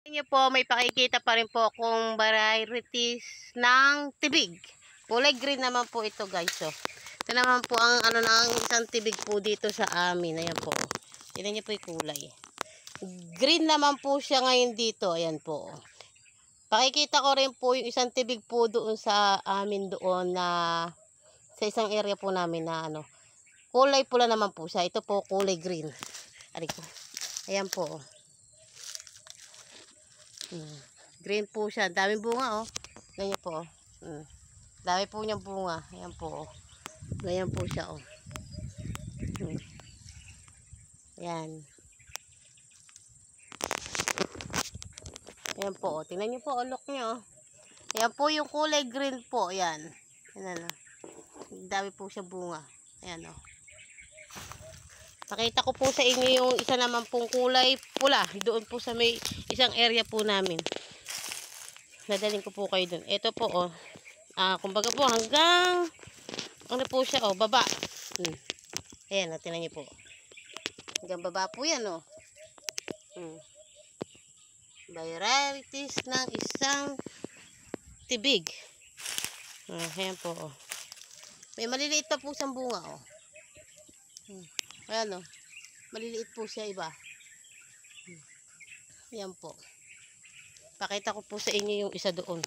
Niyo po, may pakikita pa rin po akong varieties ng tibig. Kulay green naman po ito, guys. So, ito naman po ang ano ng isang tibig po dito sa amin. Ayan po. Tingnan niyo po yung kulay. Green naman po siya ngayon dito. Ayan po. Pakikita ko rin po yung isang tibig po doon sa amin doon na sa isang area po namin na ano. Kulay pula naman po siya. Ito po kulay green. Ayan po. Green po siya. Daming bunga, oh. Ganyan po, oh. Dami po niyang bunga. Ayan po, oh. Ganyan po siya, oh. Ayan. Ayan po, oh. Tingnan niyo po, oh. Look niyo, oh. Ayan po yung kulay green po. Ayan. Ayan, oh. Dami po siya bunga. Ayan, oh. Pakita ko po sa inyo yung isa naman pong kulay pula. Doon po sa may isang area po namin. Nadaling ko po kayo dun. Ito po, oh. Kumbaga po, hanggang, ano po siya, oh, baba. Ayan, oh, tingnan niyo po. Hanggang baba po yan, oh. Varieties ng isang tibig. Ayan po, oh. May maliliit pa po siyang bunga, oh. Ayan, oh. Maliliit po siya, iba. Ayan po. Pakita ko po sa inyo yung isa doon.